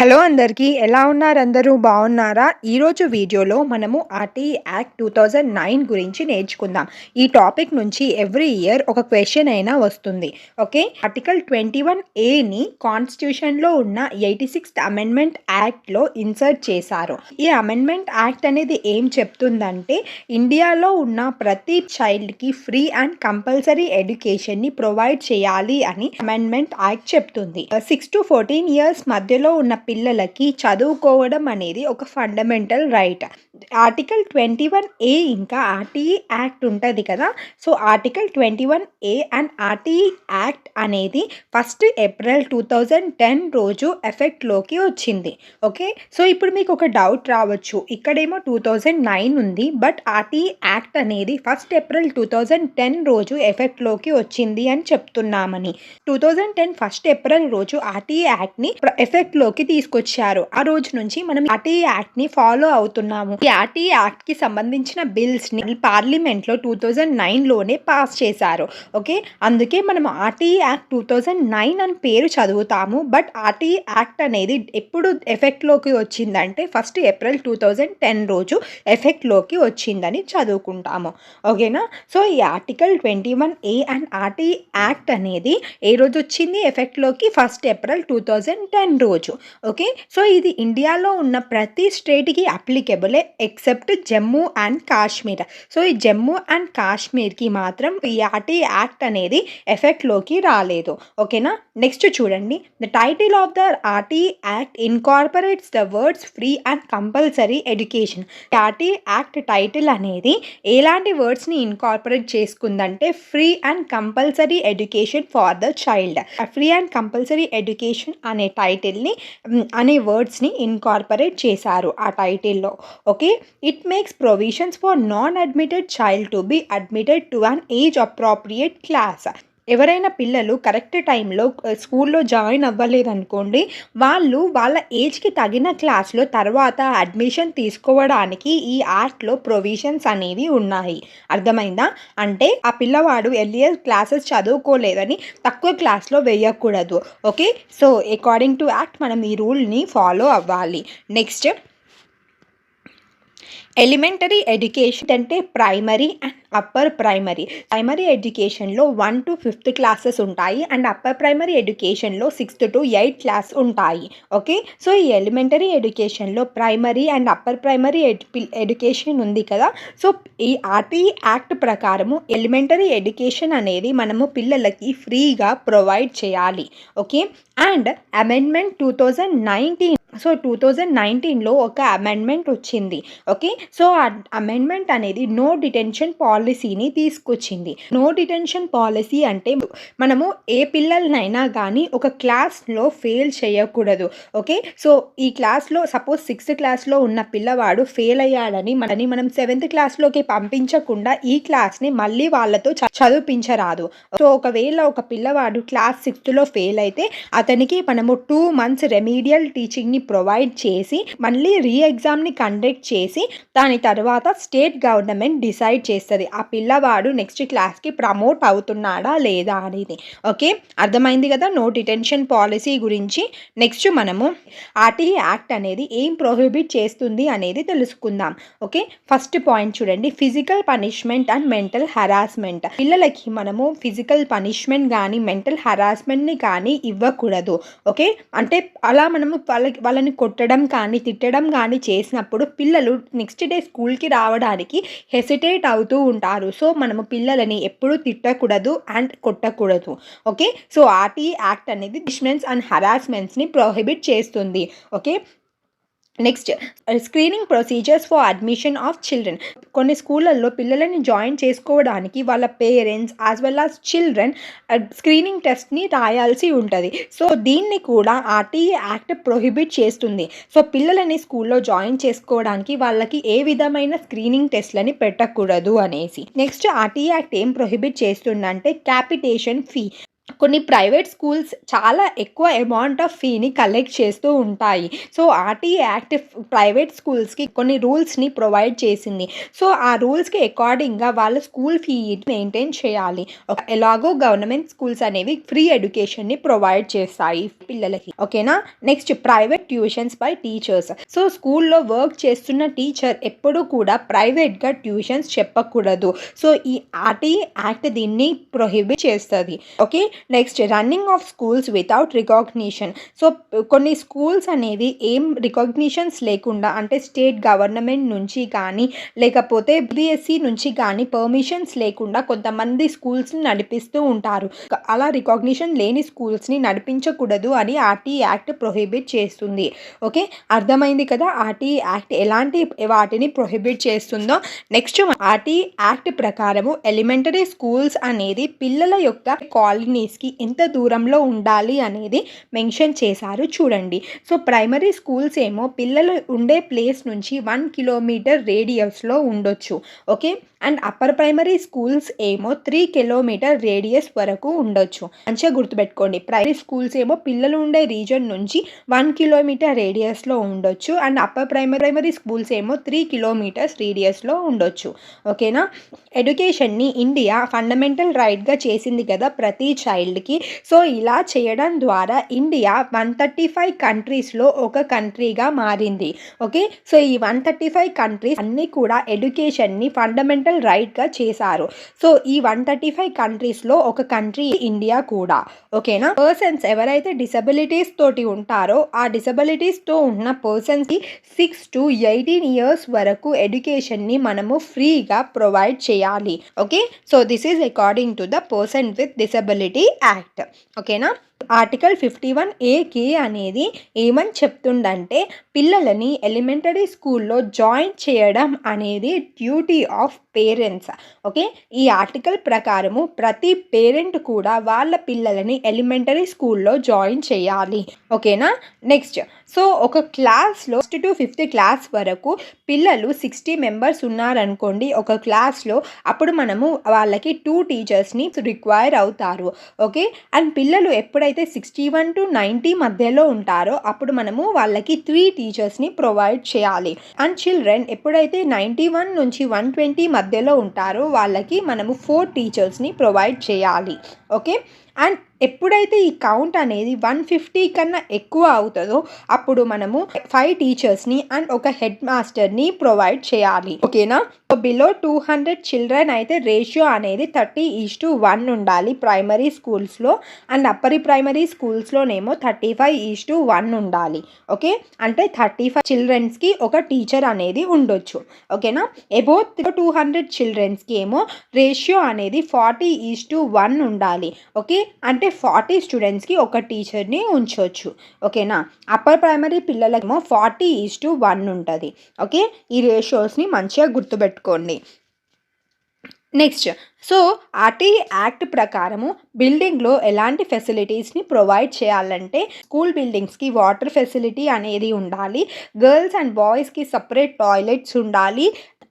Hello అందరికీ ఎలా ఉన్నారు? అందరూ బాగున్నారా? ఈరోజు వీడియోలో మనము ఆర్టీఈ యాక్ట్ 2009 గురించి నేర్చుకుందాం. ఈ టాపిక్ నుంచి ఎవ్రీ ఇయర్ ఒక క్వశ్చన్ అయినా వస్తుంది. ఓకే, ఆర్టికల్ 21A కాన్స్టిట్యూషన్లో ఉన్న 86th అమెండ్మెంట్ యాక్ట్లో ఇన్సర్ట్ చేశారు. ఈ అమెండ్మెంట్ యాక్ట్ అనేది ఏం చెప్తుందంటే ఇండియాలో ఉన్న ప్రతి చైల్డ్కి ఫ్రీ అండ్ కంపల్సరీ ఎడ్యుకేషన్ని ప్రొవైడ్ చేయాలి అని అమెండ్మెంట్ యాక్ట్ చెప్తుంది. 6 to 14 ఇయర్స్ మధ్యలో ఉన్న పిల్లలకి చదువుకోవడం అనేది ఒక ఫండమెంటల్ రైట్. ఆర్టికల్ 21A ఇంకా ఆర్టీఈ యాక్ట్ ఉంటుంది కదా. So article 21A and RTE act అనేది 1 ఏప్రిల్ 2010 రోజు ఎఫెక్ట్లోకి వచ్చింది. ఓకే, సో ఇప్పుడు మీకు ఒక డౌట్ రావచ్చు, ఇక్కడేమో 2009 ఉంది, బట్ ఆర్టీఈ యాక్ట్ అనేది 1 ఏప్రిల్ 2010 రోజు ఎఫెక్ట్లోకి వచ్చింది అని చెప్తున్నామని. 2010 1 ఏప్రిల్ రోజు ఆర్టీఈ యాక్ట్ని ఎఫెక్ట్లోకి తీసుకొచ్చారు. ఆ రోజు నుంచి మనం ఆర్టీఈ యాక్ట్ని ఫాలో అవుతున్నాము. ఈ ఆర్టీఈ యాక్ట్కి సంబంధించిన బిల్స్ని పార్లమెంట్లో 2009లోనే పాస్ చేశారు. ఓకే, అందుకే మనం ఆర్టీఈ యాక్ట్ 2009 అని పేరు చదువుతాము, బట్ ఆర్టీఈ యాక్ట్ అనేది ఎప్పుడు ఎఫెక్ట్లోకి వచ్చిందంటే 1 ఏప్రిల్ 2010 రోజు ఎఫెక్ట్లోకి వచ్చిందని చదువుకుంటాము. ఓకేనా? సో ఈ article 21A and RTE act అనేది ఏ రోజు వచ్చింది ఎఫెక్ట్లోకి? 1 ఏప్రిల్ 2010 రోజు. ఓకే, సో ఇది ఇండియాలో ఉన్న ప్రతి స్టేట్కి అప్లికేబులే except Jammu and Kashmir. So ఈ జమ్మూ అండ్ కాశ్మీర్కి మాత్రం ఈ ఆర్టీఈ యాక్ట్ అనేది ఎఫెక్ట్లోకి రాలేదు. ఓకేనా? నెక్స్ట్ చూడండి, the title of the RTE act incorporates the words free and compulsory education. RTE act title అనేది ఎలాంటి వర్డ్స్ని ఇన్కార్పొరేట్ చేసుకుందంటే free and compulsory education for the child. Free and compulsory education అనే టైటిల్ని అనే వర్డ్స్ని ఇన్కార్పొరేట్ చేశారు ఆ టైటిల్లో. Okay, it makes provisions for non admitted child to be admitted to an age appropriate class. ఎవరైనా పిల్లలు కరెక్ట్ టైంలో స్కూల్లో జాయిన్ అవ్వలేదనుకోండి, వాళ్ళు వాళ్ళ ఏజ్కి తగిన క్లాస్లో తర్వాత అడ్మిషన్ తీసుకోవడానికి ఈ యాక్ట్లో ప్రొవిజన్స్ అనేవి ఉన్నాయి. అర్థమైందా? అంటే ఆ పిల్లవాడు ఎర్లియర్ క్లాసెస్ చదువుకోలేదని తక్కువ క్లాస్లో వేయకూడదు. Okay, so according to act మనం ఈ రూల్ని ఫాలో అవ్వాలి. నెక్స్ట్, ఎలిమెంటరీ ఎడ్యుకేషన్ అంటే primary and upper primary. Primary ఎడ్యుకేషన్లో 1 to 5th క్లాసెస్ ఉంటాయి అండ్ అప్పర్ ప్రైమరీ ఎడ్యుకేషన్లో 6th to 8th క్లాస్ ఉంటాయి. ఓకే, సో ఈ ఎలిమెంటరీ ఎడ్యుకేషన్లో primary and upper primary education ఉంది కదా. సో ఈ ఆర్టీఈ యాక్ట్ ప్రకారము ఎలిమెంటరీ ఎడ్యుకేషన్ అనేది మనము పిల్లలకి ఫ్రీగా ప్రొవైడ్ చేయాలి. Okay, and amendment 2019. సో 2019లో ఒక అమెండ్మెంట్ వచ్చింది. ఓకే, సో ఆ అమెండ్మెంట్ అనేది నో డిటెన్షన్ పాలసీని తీసుకొచ్చింది. నో డిటెన్షన్ పాలసీ అంటే మనము ఏ పిల్లలనైనా కానీ ఒక క్లాస్లో ఫెయిల్ చేయకూడదు. ఓకే, సో ఈ క్లాస్లో సపోజ్ 6th క్లాస్లో ఉన్న పిల్లవాడు ఫెయిల్ అయ్యాడని మనం 7th క్లాస్లోకి పంపించకుండా ఈ క్లాస్ని మళ్ళీ వాళ్ళతో చదివించరాదు. సో ఒకవేళ ఒక పిల్లవాడు క్లాస్ 6thలో ఫెయిల్ అయితే అతనికి మనము 2 months రెమీడియల్ టీచింగ్ని ప్రొవైడ్ చేసి మళ్ళీ రీ ఎగ్జామ్ని కండక్ట్ చేసి దాని తర్వాత స్టేట్ గవర్నమెంట్ డిసైడ్ చేస్తుంది ఆ పిల్లవాడు నెక్స్ట్ క్లాస్కి ప్రమోట్ అవుతున్నాడా లేదా అనేది. ఓకే, అర్థమైంది కదా నో డిటెన్షన్ పాలసీ గురించి. నెక్స్ట్ మనము ఆర్టీఈ యాక్ట్ అనేది ఏం ప్రొహిబిట్ చేస్తుంది అనేది తెలుసుకుందాం. ఓకే, ఫస్ట్ పాయింట్ చూడండి, physical punishment and mental harassment. పిల్లలకి మనము ఫిజికల్ పనిష్మెంట్ కానీ మెంటల్ హెరాస్మెంట్ని కానీ ఇవ్వకూడదు. ఓకే, అంటే అలా మనము వాళ్ళని కొట్టడం కానీ తిట్టడం కానీ చేసినప్పుడు పిల్లలు నెక్స్ట్ డే స్కూల్కి రావడానికి హెసిటేట్ అవుతూ ఉంటారు. సో మనము పిల్లలని ఎప్పుడూ తిట్టకూడదు అండ్ కొట్టకూడదు. ఓకే, సో ఆర్టీఈ యాక్ట్ అనేది పనిష్మెంట్స్ అండ్ హెరాస్మెంట్స్ని ప్రొహిబిట్ చేస్తుంది. Okay, next, screening procedures for admission of children. కొన్ని స్కూళ్ళల్లో పిల్లలని జాయిన్ చేసుకోవడానికి వాళ్ళ parents as well as children screening టెస్ట్ని రాయాల్సి ఉంటుంది. సో దీన్ని కూడా ఆర్టీఈ యాక్ట్ ప్రొహిబిట్ చేస్తుంది. సో పిల్లలని స్కూల్లో జాయిన్ చేసుకోవడానికి వాళ్ళకి ఏ విధమైన స్క్రీనింగ్ టెస్ట్లని పెట్టకూడదు అనేసి. నెక్స్ట్, ఆర్టీఈ యాక్ట్ ఏం ప్రొహిబిట్ చేస్తుందంటే క్యాపిటేషన్ ఫీ. కొన్ని ప్రైవేట్ స్కూల్స్ చాలా ఎక్కువ అమౌంట్ ఆఫ్ ఫీని కలెక్ట్ చేస్తూ ఉంటాయి. సో, ఆర్‌టీఈ యాక్ట్ ప్రైవేట్ స్కూల్స్‌కి కొన్ని రూల్స్‌ని ప్రొవైడ్ చేసింది. సో, ఆ రూల్స్‌కి అకార్డింగ్‌గా వాళ్ళ స్కూల్ ఫీ మెయింటైన్ చేయాలి. ఎలాగో గవర్నమెంట్ స్కూల్స్ అనేవి ఫ్రీ ఎడ్యుకేషన్‌ని ప్రొవైడ్ చేస్తాయి పిల్లలకి. ఓకేనా? Next private tuitions by teachers. So, స్కూల్‌లో వర్క్ చేస్తున్న టీచర్ ఎప్పుడూ కూడా ప్రైవేట్‌గా ట్యూషన్స్ చెప్పకూడదు. సో, ఈ ఆర్‌టీఈ యాక్ట్ దీన్ని ప్రొహిబిట్ చేస్తది. Okay. Next running of schools without recognition. So, కొన్ని స్కూల్స్ అనేవి ఏం రికాగ్నిషన్స్ లేకుండా అంటే స్టేట్ గవర్నమెంట్ నుంచి కానీ లేకపోతే సిబిఎస్ఈ నుంచి కానీ పర్మిషన్స్ లేకుండా కొంతమంది స్కూల్స్ని నడిపిస్తూ ఉంటారు. అలా రికాగ్నిషన్ లేని స్కూల్స్ని నడిపించకూడదు అని ఆర్‌టీఈ యాక్ట్ ప్రొహిబిట్ చేస్తుంది. ఓకే, అర్థమైంది కదా ఆర్‌టీఈ యాక్ట్ ఎలాంటి వాటిని ప్రొహిబిట్ చేస్తుందో. నెక్స్ట్ ఆర్‌టీఈ యాక్ట్ ప్రకారము ఎలిమెంటరీ స్కూల్స్ అనేది పిల్లల యొక్క కాలనీస్‌కి ఎంత దూరంలో ఉండాలి అనేది మెన్షన్ చేశారు చూడండి. సో, ప్రైమరీ స్కూల్స్ ఏమో పిల్లలు ఉండే ప్లేస్ నుంచి 1 కిలోమీటర్ రేడియస్‌లో ఉండొచ్చు. Okay. And upper primary schools ఏమో 3 కిలోమీటర్ రేడియస్ వరకు ఉండొచ్చు. మంచిగా గుర్తుపెట్టుకోండి. ప్రైమరీ స్కూల్స్ ఏమో పిల్లలు ఉండే రీజన్ నుంచి 1 కిలోమీటర్ రేడియస్‌లో ఉండొచ్చు. అండ్ అప్పర్ ప్రైమరీ స్కూల్స్ ఏమో 3 కిలోమీటర్స్ రేడియస్‌లో ఉండొచ్చు. ఓకేనా? ఎడ్యుకేషన్ని ఇండియా ఫండమెంటల్ రైట్‌గా చేసింది కదా ప్రతి చైల్డ్‌కి. సో, ఇలా చేయడం ద్వారా ఇండియా 135 కంట్రీస్‌లో ఒక కంట్రీగా మారింది. ఓకే. సో, ఈ 135 కంట్రీస్ అన్నీ కూడా ఎడ్యుకేషన్ని ఫండమెంటల్ రైట్‌గా చేశారు. సో, ఈ 135 కంట్రీస్‌లో ఒక కంట్రీ ఇండియా కూడా. ఓకేనా? పర్సన్స్ ఎవరైతే డిసబిలిటీస్ తోటి ఉంటారో ఆ డిసబిలిటీస్‌తో ఉన్న పర్సన్స్‌కి 6-18 ఇయర్స్ వరకు ఎడ్యుకేషన్ని మనము ఫ్రీగా ప్రొవైడ్ చేయాలి. Okay. So, this is according to the person with disability act. ఓకేనా? ఆర్టికల్ 51A అనేది ఏమని చెప్తుందంటే పిల్లలని ఎలిమెంటరీ స్కూల్లో జాయిన్ చేయడం అనేది డ్యూటీ ఆఫ్ పేరెంట్స్. ఓకే. ఈ ఆర్టికల్ ప్రకారము ప్రతి పేరెంట్ కూడా వాళ్ళ పిల్లలని ఎలిమెంటరీ స్కూల్లో జాయిన్ చేయాలి. ఓకేనా? నెక్స్ట్ సో, ఒక క్లాస్‌లో 1st-5th క్లాస్ వరకు పిల్లలు 60 మెంబర్స్ ఉన్నారనుకోండి ఒక క్లాస్‌లో. అప్పుడు మనము వాళ్ళకి 2 టీచర్స్‌ని రిక్వైర్ అవుతారు. ఓకే. అండ్ పిల్లలు ఎప్పుడైతే 61-90 మధ్యలో ఉంటారో అప్పుడు మనము వాళ్ళకి 3 టీచర్స్‌ని ప్రొవైడ్ చేయాలి. అండ్ చిల్డ్రన్ ఎప్పుడైతే 91 నుంచి 120 మధ్యలో ఉంటారో వాళ్ళకి మనము 4 టీచర్స్‌ని ప్రొవైడ్ చేయాలి. ఓకే. అండ్ ఎప్పుడైతే ఈ కౌంట్ అనేది 150 కన్నా ఎక్కువ అవుతుందో అప్పుడు మనము 5 టీచర్స్‌ని అండ్ ఒక హెడ్ మాస్టర్‌ని ప్రొవైడ్ చేయాలి. ఓకేనా? బిలో 200 చిల్డ్రన్ అయితే రేషియో అనేది 30:1 ఉండాలి ప్రైమరీ స్కూల్స్‌లో. అండ్ అప్పర్ ప్రైమరీ స్కూల్స్‌లోనేమో 35:1 ఉండాలి. ఓకే. అంటే 35 చిల్డ్రన్స్‌కి ఒక టీచర్ అనేది ఉండొచ్చు. ఓకేనా? అబోవ్ 200 చిల్డ్రన్స్‌కి ఏమో రేషియో అనేది 40:1 ఉండాలి. ఓకే. అంటే 40 స్టూడెంట్స్‌కి ఒక టీచర్‌ని ఉంచొచ్చు. ఓకేనా? అప్పర్ ప్రైమరీ పిల్లలకేమో 40:1 ఉంటది. ఓకే. ఈ రేషియోస్‌ని మంచిగా గుర్తుపెట్టుకోండి. నెక్స్ట్ సో, ఆర్‌టీఈ యాక్ట్ ప్రకారము బిల్డింగ్‌లో ఎలాంటి ఫెసిలిటీస్‌ని ప్రొవైడ్ చేయాలంటే స్కూల్ బిల్డింగ్స్‌కి వాటర్ ఫెసిలిటీ అనేది ఉండాలి. గర్ల్స్ అండ్ బాయ్స్‌కి సెపరేట్ టాయిలెట్స్ ఉండాలి.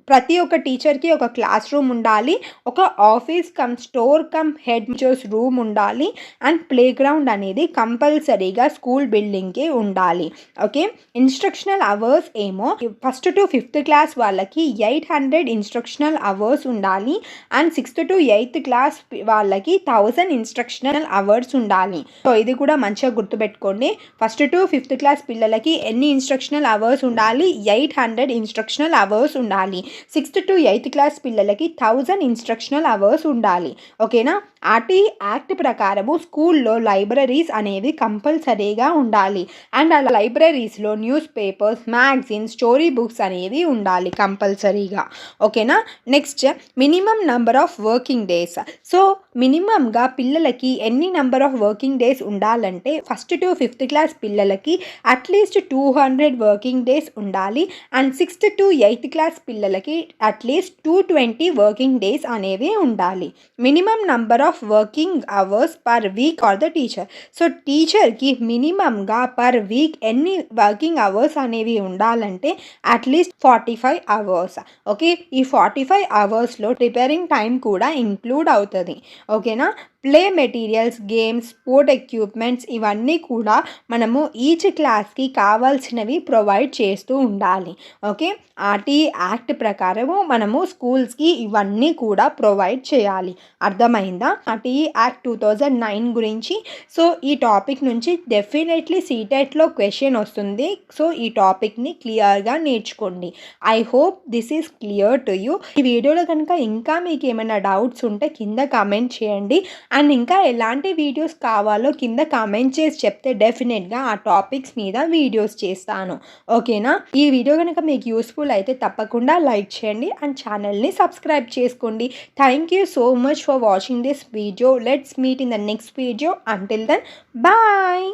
ప్రతి ఒక్క టీచర్‌కి ఒక క్లాస్ రూమ్ ఉండాలి. ఒక office come store come head teachers room ఉండాలి. అండ్ ప్లే గ్రౌండ్ అనేది కంపల్సరీగా స్కూల్ బిల్డింగ్‌కి ఉండాలి. ఓకే. ఇన్‌స్ట్రక్షనల్ అవర్స్ ఏమో 1st-5th క్లాస్ వాళ్ళకి 800 ఇన్‌స్ట్రక్షనల్ అవర్స్ ఉండాలి. అండ్ 6th-8th క్లాస్ వాళ్ళకి 1000 ఇన్‌స్ట్రక్షనల్ అవర్స్ ఉండాలి. సో, ఇది కూడా మంచిగా గుర్తుపెట్టుకోండి. 1st-5th క్లాస్ పిల్లలకి ఎన్ని ఇన్‌స్ట్రక్షనల్ అవర్స్ ఉండాలి? 800 ఇన్‌స్ట్రక్షనల్ అవర్స్ ఉండాలి. 6th-8th క్లాస్ పిల్లలకి 1000 ఇన్‌స్ట్రక్షనల్ అవర్స్ ఉండాలి. ఓకేనా? ఆర్‌టీఈ యాక్ట్ ప్రకారము స్కూల్లో లైబ్రరీస్ అనేవి కంపల్సరీగా ఉండాలి. అండ్ ఆ లైబ్రరీస్‌లో news papers, magazines, story books అనేవి ఉండాలి కంపల్సరీగా. ఓకేనా? Next minimum number of working days. So, మినిమమ్‌గా పిల్లలకి ఎన్ని నంబర్ ఆఫ్ వర్కింగ్ డేస్ ఉండాలంటే 1st-5th క్లాస్ పిల్లలకి అట్‌లీస్ట్ 200 వర్కింగ్ డేస్ ఉండాలి. అండ్ 6th-8th క్లాస్ పిల్లలకి అట్‌లీస్ట్ 220 వర్కింగ్ డేస్ అనేవి ఉండాలి. Minimum number of working hours per week or the teacher. So, టీచర్‌కి మినిమమ్‌గా పర్ వీక్ ఎన్ని వర్కింగ్ అవర్స్ అనేవి ఉండాలంటే అట్‌లీస్ట్ 45 అవర్స్. ఓకే. ఈ 45 అవర్స్‌లో ప్రిపేరింగ్ టైం కూడా ఇంక్లూడ్ అవుతది. ఓకేనా? Play materials, games, sport equipments ఇవన్నీ కూడా మనము ఈచ్ క్లాస్‌కి కావాల్సినవి ప్రొవైడ్ చేస్తూ ఉండాలి. ఓకే. ఆర్‌టీఈ యాక్ట్ ప్రకారము మనము స్కూల్స్‌కి ఇవన్నీ కూడా ప్రొవైడ్ చేయాలి. అర్థమైందా? ఆర్‌టీఈ యాక్ట్ 2009 గురించి. సో, ఈ టాపిక్ నుంచి డెఫినెట్‌లీ సీటెట్‌లో క్వెషన్ వస్తుంది. సో, ఈ టాపిక్‌ని క్లియర్‌గా నేర్చుకోండి. I hope this is clear to you. ఈ వీడియోలో కనుక ఇంకా మీకేమైనా డౌట్స్ ఉంటే కింద కామెంట్ చేయండి. అండ్ ఇంకా ఎలాంటి వీడియోస్ కావాలో కింద కామెంట్ చేసి చెప్తే డెఫినెట్గా ఆ టాపిక్స్ మీద వీడియోస్ చేస్తాను. ఓకేనా? ఈ వీడియో కనుక మీకు యూస్ఫుల్ అయితే తప్పకుండా లైక్ చేయండి అండ్ ఛానల్ని సబ్స్క్రైబ్ చేసుకోండి. Thank you so much for watching this video. Let's meet in the next video. Until then bye.